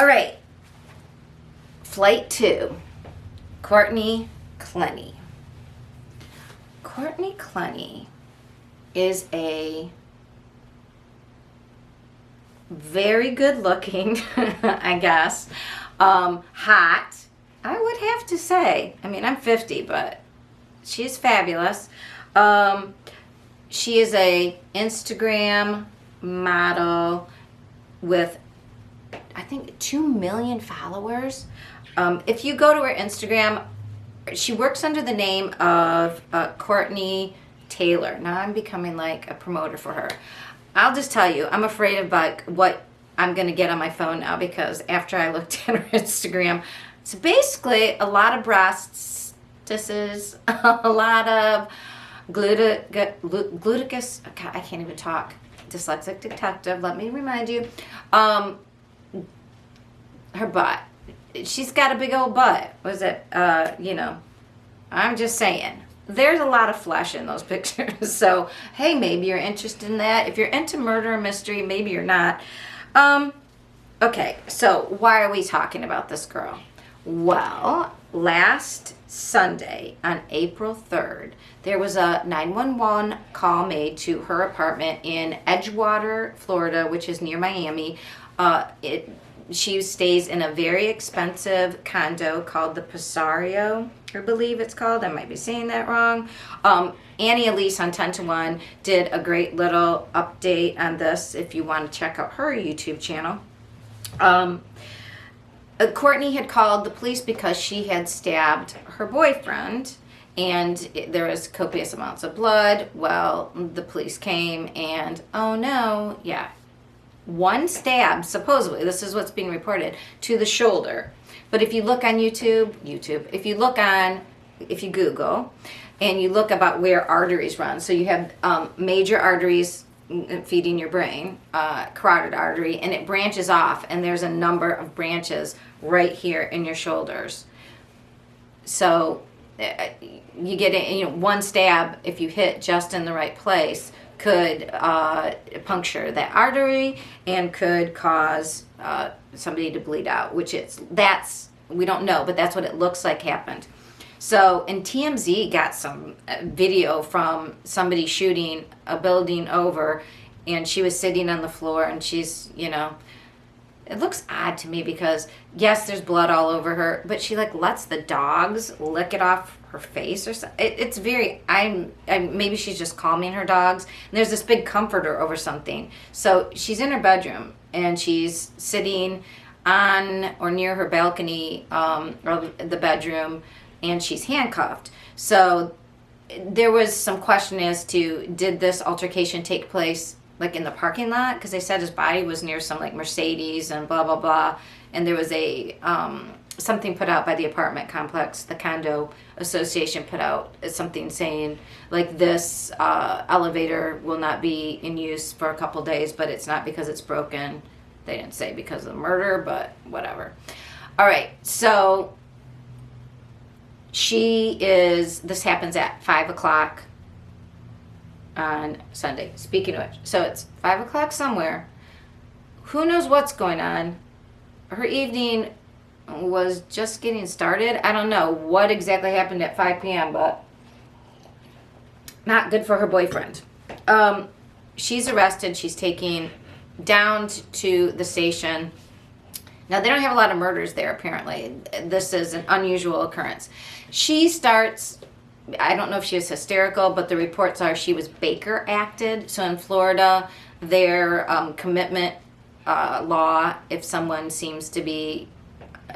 All right. Flight 2. Courtney Cleeny. Courtney Cleeny is a very good looking, I guess, hot, I would have to say. I mean, I'm 50, but she's fabulous. She is a Instagram model with, I think, 2 million followers. If you go to her Instagram, she works under the name of Courtney Taylor. Now I'm becoming like a promoter for her. I'll just tell you, I'm afraid of like what I'm going to get on my phone now, because after I looked at her Instagram, it's basically a lot of breasts, a lot of gluteus, I can't even talk, dyslexic detective, let me remind you, her butt. She's got a big old butt. Was it, I'm just saying. There's a lot of flesh in those pictures. So, hey, maybe you're interested in that. If you're into murder and mystery, maybe you're not. Okay, so why are we talking about this girl? Well, last Sunday on April 3rd, there was a 911 call made to her apartment in Edgewater, Florida, which is near Miami. She stays in a very expensive condo called the Passario, I believe it's called. I might be saying that wrong. Annie Elise on 10 to 1 did a great little update on this if you want to check out her YouTube channel. Courtney had called the police because she had stabbed her boyfriend, and there was copious amounts of blood. Well, the police came and, oh no, yeah. One stab, supposedly, this is what's being reported, to the shoulder. But if you look on YouTube, if you Google, and you look about where arteries run, so you have major arteries feeding your brain, carotid artery, and it branches off, and there's a number of branches right here in your shoulders. So you get one stab, if you hit just in the right place, could puncture that artery and could cause somebody to bleed out, we don't know, but that's what it looks like happened. So, and TMZ got some video from somebody shooting a building over, and she was sitting on the floor, and she's, it looks odd to me because, yes, there's blood all over her, but she lets the dogs lick it off her face or something. It's very, maybe she's just calming her dogs. And there's this big comforter over something. So she's in her bedroom, and she's sitting on or near her balcony or the bedroom, and she's handcuffed. So there was some question as to, did this altercation take place in the parking lot? Because they said his body was near some Mercedes and blah, blah, blah. And there was a something put out by the apartment complex, the condo association put out something saying this elevator will not be in use for a couple days, but it's not because it's broken. They didn't say because of the murder, but whatever. All right, so this happens at 5 o'clock on Sunday. Speaking of which, so it's 5 o'clock somewhere. Who knows what's going on? Her evening was just getting started. I don't know what exactly happened at 5 p.m., but not good for her boyfriend. She's arrested. She's taken down to the station. Now, they don't have a lot of murders there, apparently. This is an unusual occurrence. She starts, I don't know if she was hysterical, but the reports are she was Baker acted. So in Florida, their commitment law, if someone seems to be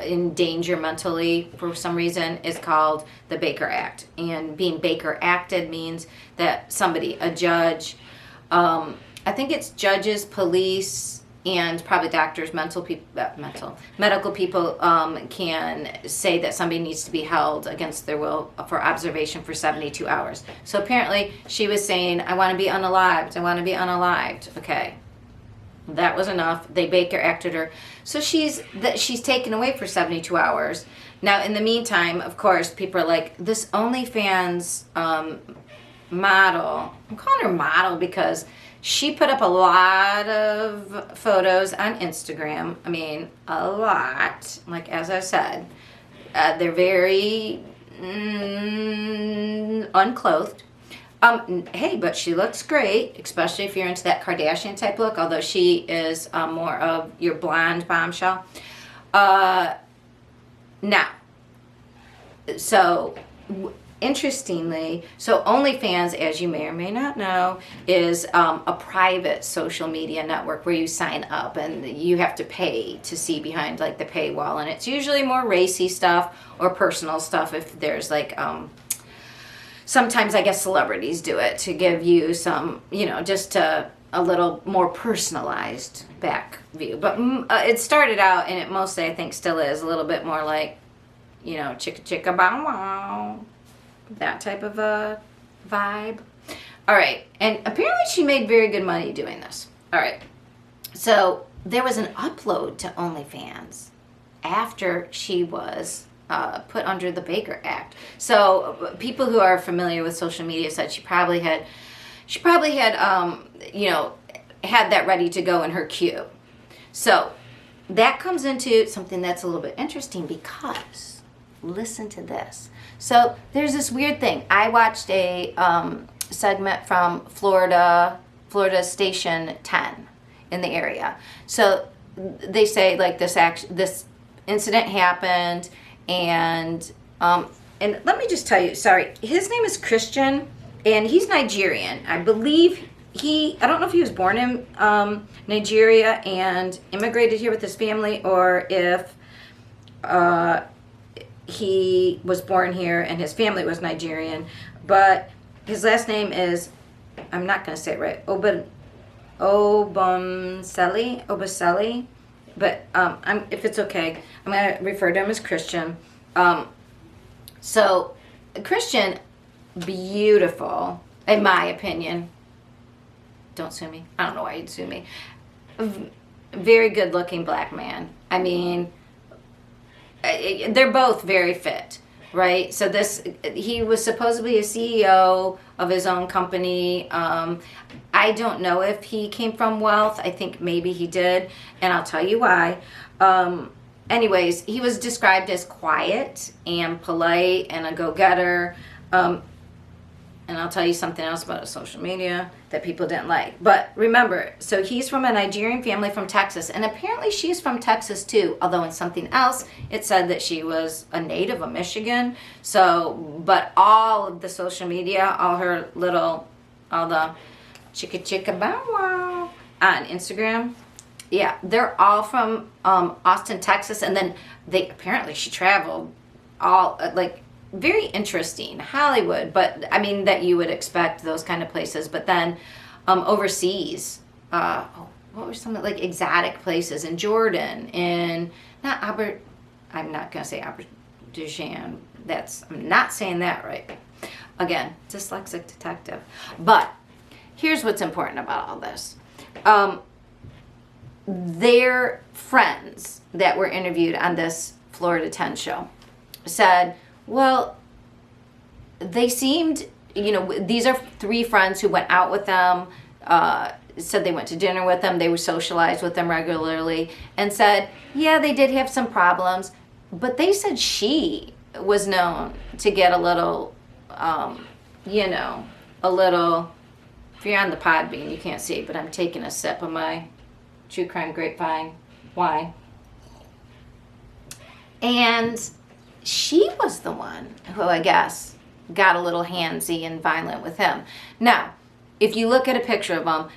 in danger mentally for some reason, is called the Baker Act. And being Baker acted means that somebody, a judge, I think it's judges, police, and probably doctors, medical people can say that somebody needs to be held against their will for observation for 72 hours. So apparently she was saying, I want to be unalived, I want to be unalived. Okay, that was enough. They Baker acted her. So she's taken away for 72 hours. Now, in the meantime, of course, people are like, this OnlyFans model, I'm calling her model because She put up a lot of photos on Instagram. I mean, a lot. Like, as I said, they're very unclothed. Hey, but she looks great, especially if you're into that Kardashian type look, although she is more of your blonde bombshell. Now, so interestingly, so OnlyFans, as you may or may not know, is a private social media network where you sign up and you have to pay to see behind like the paywall, and it's usually more racy stuff or personal stuff. If there's like sometimes I guess celebrities do it to give you some, just a little more personalized back view. But it started out, and it mostly I think still is a little bit more like, chicka chicka bow wow, that type of a vibe. All right, and apparently she made very good money doing this. All right, so there was an upload to OnlyFans after she was put under the Baker Act. So people who are familiar with social media said she probably had had that ready to go in her queue. So that comes into something that's a little bit interesting, because listen to this. So there's this weird thing. I watched a segment from Florida Station 10 in the area. So they say like this incident happened, and let me just tell you, sorry, his name is Christian, and he's Nigerian. I believe I don't know if he was born in Nigeria and immigrated here with his family, or if he was born here and his family was Nigerian. But his last name is, I'm not going to say it right, Obaseli. But if it's okay, I'm going to refer to him as Christian. So Christian, beautiful, in my opinion. Don't sue me. I don't know why you'd sue me. Very good looking black man. I mean, they're both very fit, right? So he was supposedly a CEO of his own company. I don't know if he came from wealth. I think maybe he did, and I'll tell you why. Anyways, he was described as quiet and polite and a go-getter. And I'll tell you something else about his social media that people didn't like. But remember, so he's from a Nigerian family from Texas, and apparently she's from Texas too, although in something else it said that she was a native of Michigan. So, but all of the social media, all the chicka chicka bow wow on Instagram, yeah, they're all from Austin, Texas. And then she traveled all very interesting, Hollywood, but I mean that you would expect those kind of places. But then overseas, what were some like exotic places in Jordan, in I'm not gonna say Azerbaijan. I'm not saying that right. Again, dyslexic detective. But here's what's important about all this. Their friends that were interviewed on this Florida 10 show said, well, they seemed, these are three friends who went out with them, said they went to dinner with them, they were socialized with them regularly, and said, yeah, they did have some problems, but they said she was known to get a little, if you're on the Podbean, you can't see, but I'm taking a sip of my True Crime Grapevine wine. And she was the one who, I guess, got a little handsy and violent with him. Now, if you look at a picture of him,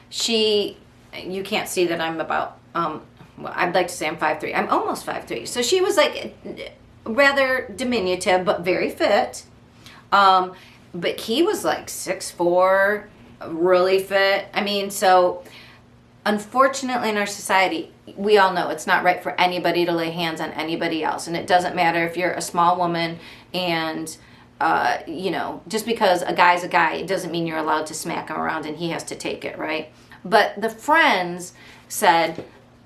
you can't see that I'm about, I'd like to say I'm 5'3". I'm almost 5'3". So she was like rather diminutive, but very fit. But he was like 6'4", really fit. I mean, so unfortunately in our society, we all know it's not right for anybody to lay hands on anybody else. And it doesn't matter if you're a small woman and, just because a guy's a guy, it doesn't mean you're allowed to smack him around and he has to take it, right? But the friends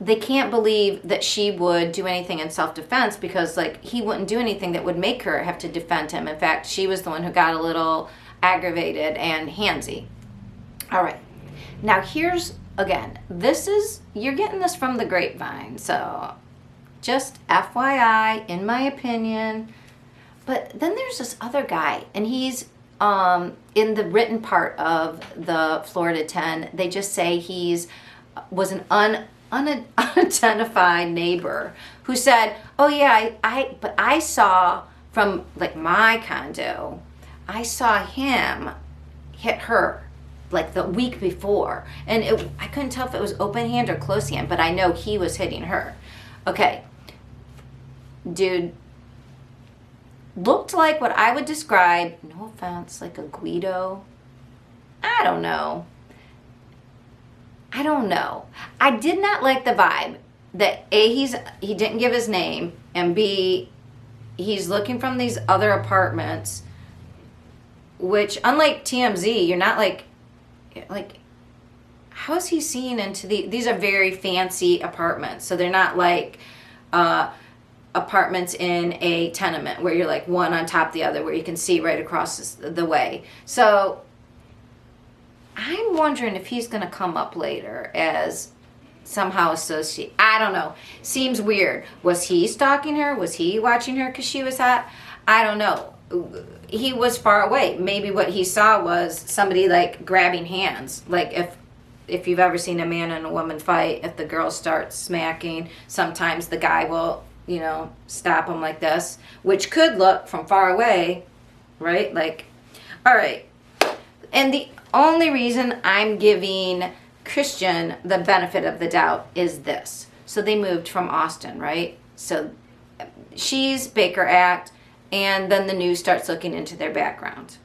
they can't believe that she would do anything in self-defense, because he wouldn't do anything that would make her have to defend him. In fact, she was the one who got a little aggravated and handsy. All right. Now here's, again, you're getting this from the grapevine, so just FYI, in my opinion. But then there's this other guy, and he's in the written part of the Florida 10, they just say was an unidentified neighbor who said, oh yeah, but I saw from like my condo, I saw him hit her like the week before, and I couldn't tell if it was open hand or close hand, but I know he was hitting her. Okay, dude, looked like what I would describe, no offense, like a Guido. I don't know. I did not like the vibe that A, he didn't give his name, and B, he's looking from these other apartments, which unlike TMZ, you're not like how is he seeing into these are very fancy apartments, so they're not like apartments in a tenement where you're like one on top of the other where you can see right across the way. So I'm wondering if he's going to come up later as somehow associated. I don't know. Seems weird. Was he stalking her? Was he watching her because she was hot? I don't know. He was far away. Maybe what he saw was somebody like grabbing hands. Like if you've ever seen a man and a woman fight, if the girl starts smacking, sometimes the guy will, stop them like this, which could look from far away, right? Like, all right. And the only reason I'm giving Christian the benefit of the doubt is this. So they moved from Austin, right? So she's Baker Act, and then the news starts looking into their background.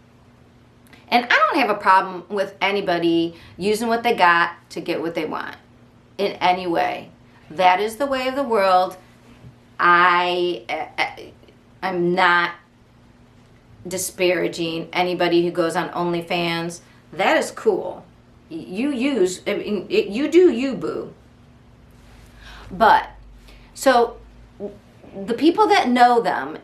And I don't have a problem with anybody using what they got to get what they want in any way. That is the way of the world. I'm not disparaging anybody who goes on OnlyFans. That is cool. You do you, boo. But, so, the people that know them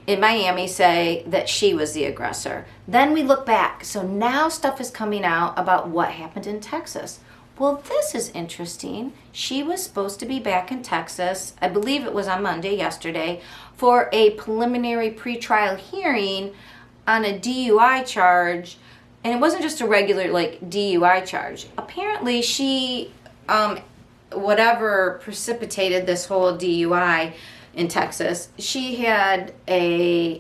in Miami say that she was the aggressor. Then we look back. So now stuff is coming out about what happened in Texas. Well, this is interesting. She was supposed to be back in Texas, I believe it was on Monday, yesterday, for a preliminary pretrial hearing on a DUI charge. And it wasn't just a regular, DUI charge. Apparently, she, whatever precipitated this whole DUI in Texas, she had a,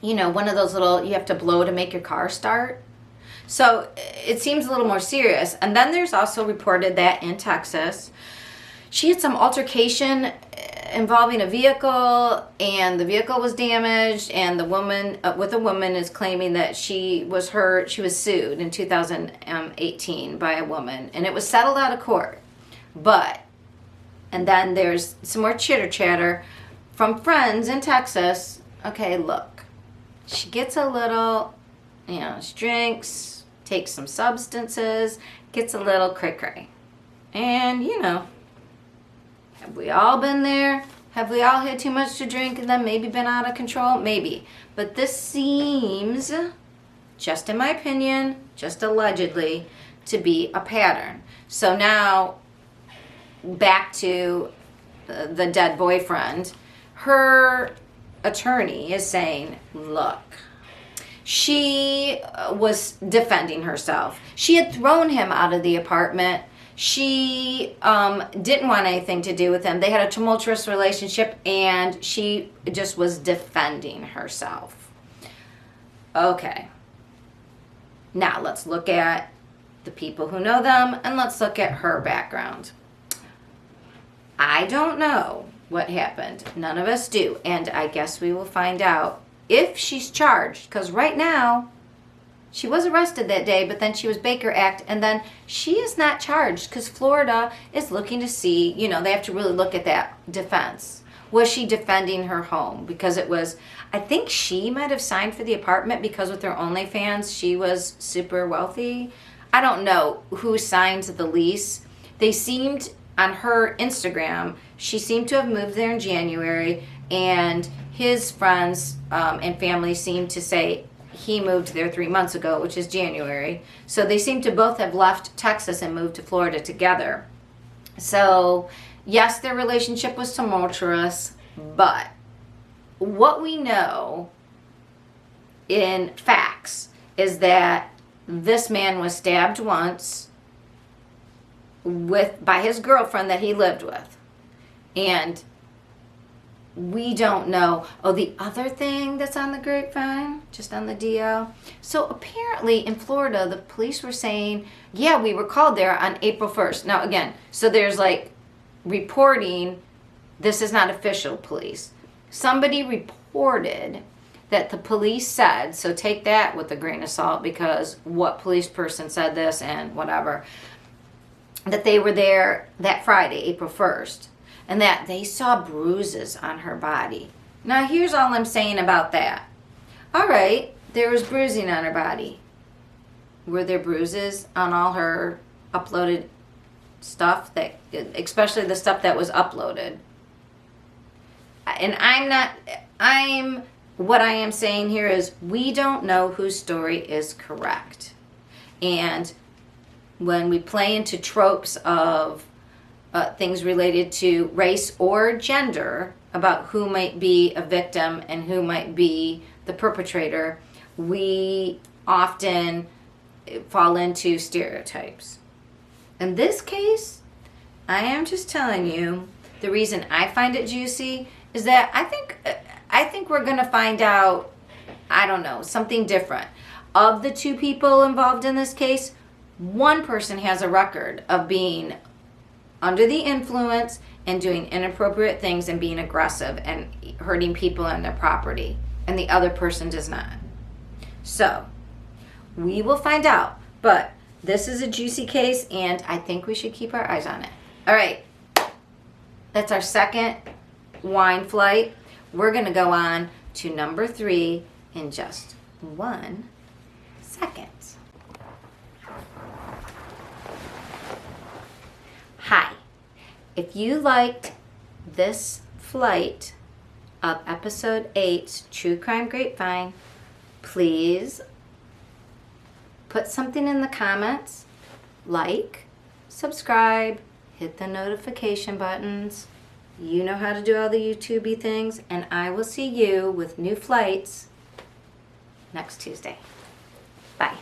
one of those little, you have to blow to make your car start. So it seems a little more serious. And then there's also reported that in Texas, she had some altercation involving a vehicle, and the vehicle was damaged, and the woman is claiming that she was hurt. She was sued in 2018 by a woman, and it was settled out of court. And then there's some more chitter chatter from friends in Texas. Okay, look, she gets a little, she drinks, takes some substances, gets a little cray-cray. And, have we all been there? Have we all had too much to drink and then maybe been out of control? Maybe. But this seems, just in my opinion, just allegedly, to be a pattern. So now, back to the dead boyfriend, her attorney is saying, look, she was defending herself. She had thrown him out of the apartment. She didn't want anything to do with him. They had a tumultuous relationship, and she just was defending herself. Okay. Now let's look at the people who know them, and let's look at her background. I don't know what happened. None of us do. And I guess we will find out if she's charged. Because right now, she was arrested that day, but then she was Baker Act, and then she is not charged because Florida is looking to see, they have to really look at that defense. Was she defending her home? Because it was, I think she might have signed for the apartment because with her OnlyFans, she was super wealthy. I don't know who signed the lease. They seemed, on her Instagram, she seemed to have moved there in January, and his friends and family seemed to say he moved there 3 months ago, which is January. So they seem to both have left Texas and moved to Florida together. So yes, their relationship was tumultuous, but what we know in facts is that this man was stabbed once by his girlfriend that he lived with. And we don't know. Oh, the other thing that's on the grapevine, just on the DL. So apparently in Florida, the police were saying, yeah, we were called there on April 1st. Now again, so there's like reporting, this is not official police. Somebody reported that the police said, so take that with a grain of salt, because what police person said this and whatever, that they were there that Friday, April 1st. And that they saw bruises on her body. Now, here's all I'm saying about that. All right, there was bruising on her body. Were there bruises on all her uploaded stuff, especially the stuff that was uploaded? And what I am saying here is we don't know whose story is correct. And when we play into tropes of things related to race or gender about who might be a victim and who might be the perpetrator, we often fall into stereotypes. In this case, I am just telling you, the reason I find it juicy is that I think we're going to find out, I don't know, something different. Of the two people involved in this case, one person has a record of being under the influence and doing inappropriate things and being aggressive and hurting people and their property, and the other person does not. So we will find out, but this is a juicy case and I think we should keep our eyes on it. All right, that's our second wine flight. We're gonna go on to number 3 in just 1 second. Hi, if you liked this flight of episode 8's True Crime Grapevine, please put something in the comments, like, subscribe, hit the notification buttons. You know how to do all the YouTubey things, and I will see you with new flights next Tuesday. Bye.